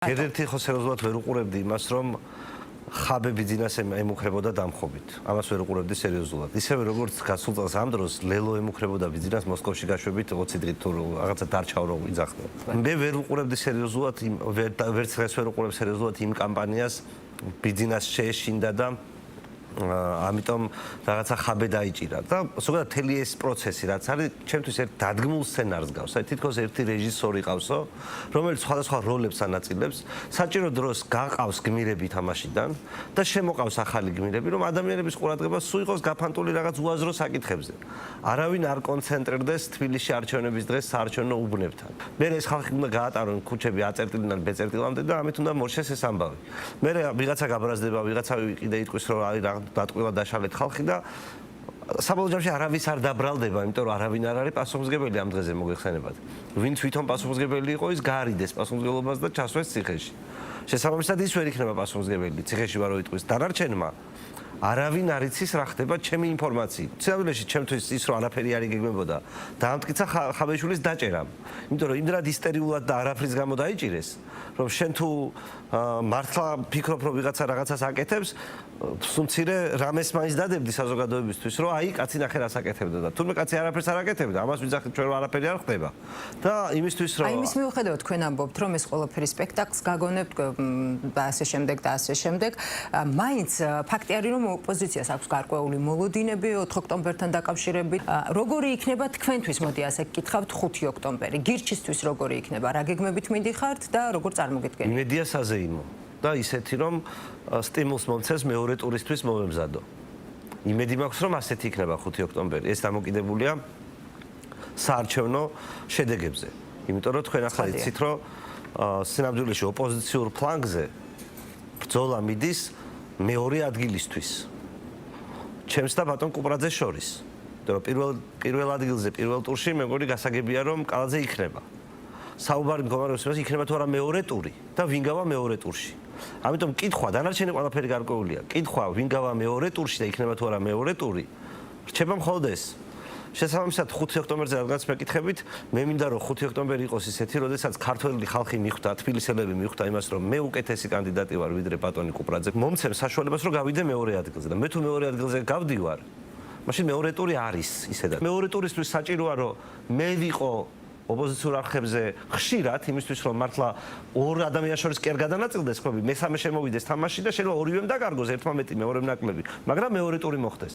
ერთ-ერთი ხო სერიოზულად ვერ უყურებდი იმას, რომ ხაბები ძინას ემუქრებოდა დამხობით. ამას ვერ უყურებდი სერიოზულად. ისევე როგორც გასულ წელს ამ დროს ლელო ემუქრებოდა ბიზნეს მოსკოვში გაშვებით 20 დღით თუ რაღაცა დარჩაო რომ იძახდა. მე ვერ უყურებდი სერიოზულად ვერც დღეს ვერ უყურებ სერიოზულად იმ კამპანიას ბიზნეს შეეშინდა და ამიტომ რაღაცა ხაბე დაიჭირა და ზოგადად მთელი ეს პროცესი რაც არის ჩემთვის ერთ დადგმულ სცენარს გავს. აი თითქოს ერთი რეჟისორი ყავსო, რომელიც სხვადასხვა როლებს ანაწილებს, საჭირო დროს გაყავს გმირები თამაშიდან და შემოყავს ახალი გმირები, რომ ადამიანების ყურადღება სულ იყოს გაფანტული რაღაც უაზრო საკითხებზე. არავინ არ კონცენტრდეს თბილისში არჩევნების დღეს საარჩევნო უბნებთან. მე ეს ხალხი უნდა გაატარონ ქუჩები აწერტილიდან ბეწერტილამდე და ამით უნდა მოშეს ეს ამბავი. მე ვიღაცა გაბრაზდება, ვიღაცა კიდე იტყვის რომ არის დატყუილა დაშალეთ ხალხი და საბოლოო ჯამში არავის არ დაბრალდება, იმიტომ რომ არავინ არ არის პასუხისმგებელი ამ დღეზე მოგეხსენებათ. ვინ თვითონ პასუხისმგებელი იყო, ის გაარიდეს პასუხისმგებლობას და ჩასვეს ციხეში. შესაბამისად ის ვერ იქნება პასუხისმგებელი ციხეში ვარო იტყვის დანარჩენმა. არავინ არ იცის რა ხდება ჩემი ინფორმაციით. ცნობილში ჩემთვის ის რომ არაფერი არ იგეგმებოდა დაამტკიცა ხაბეშვილის დაჭერამ. იმიტომ რომ იმდრად ისტერიულად და არაფრის გამო დაიჭირეს, რომ შენ თუ მართლა ფიქრობ რომ ვიღაცა რაღაცას აკეთებს, სუმცირე რამეს მაინც დადებდი საზოგადოებისთვის, რომ აი კაცი ნახე რას აკეთებდა და თურმე კაცი არაფერს არ აკეთებდა, ამას ვიძახით ჩვენ რომ არაფერი არ ხდება. და იმისთვის რომ აი იმის მიუხედავად თქვენ ამბობთ რომ ეს ყველაფერი სპექტაკლს გაგონებთ და ასე შემდეგ და ასე შემდეგ, მაინც ფაქტი არის რომ ოპოზიციას აქვს გარკვეული მოლოდინები 4 ოქტომბერთან დაკავშირებით. როგორი იქნება თქვენთვის, მოდი ასე გკითხავთ 5 ოქტომბერი. გირჩისთვის როგორი იქნება? რა გეგმებით მიდიხართ და როგორ წარმოგიდგენთ? იმედია საზეიმო და ისეთი რომ სტიმულს მომცეს მეორე ტურისთვის მომემზადო. იმედი მაქვს რომ ასეთი იქნება 5 ოქტომბერი. ეს დამოკიდებულია საარჩევნო შედეგებზე. იმიტომ რომ თქვენ ახლა იცით რომ სინამდვილეში ოპოზიციურ ფლანგზე ბრძოლა მიდის მეორე ადგილისთვის. ჩემს და ბატონ კუპრაძეს შორის. იმიტომ რომ პირველ ადგილზე პირველ ტურში მეგონი გასაგებია რომ კალაძე იქნება. საუბარი მდგომარეობს იმას იქნება თუ არა მეორე ტური და ვინ გავა მეორე ტურში. ამიტომ კითხვა დანარჩენი ყველაფერი გარკვეულია. კითხვა ვინ გავა მეორე ტურში და იქნება თუ არა მეორე ტური. რჩება მხოლოდ ეს. შესაბამისად 5 ოქტომბერზე რადგანაც მეკითხებით, მე მინდა რომ 5 ოქტომბერი იყოს ისეთი, როდესაც ქართველი ხალხი მიხვდა, თბილისელები მიხვდა იმას, რომ მე უკეთესი კანდიდატი ვარ ვიდრე ბატონი კუპრაძე. მომცემ საშუალებას რომ გავიდე მეორე ადგილზე და მე თუ მეორე ადგილზე გავდივარ, მაშინ მეორე ტური არის ისედაც. მეორე ტურისთვის საჭიროა რომ მე ვიყო ოპოზიციურ არხებზე ხშირად იმისთვის რომ მართლა ორ ადამიანს შორის კი არ გადანაწილდეს ხმები, მესამე შემოვიდეს თამაში და შეიძლება ორივემ დაკარგოს ერთმა მეტი მეორემ ნაკლები, მაგრამ მეორე ტური მოხდეს.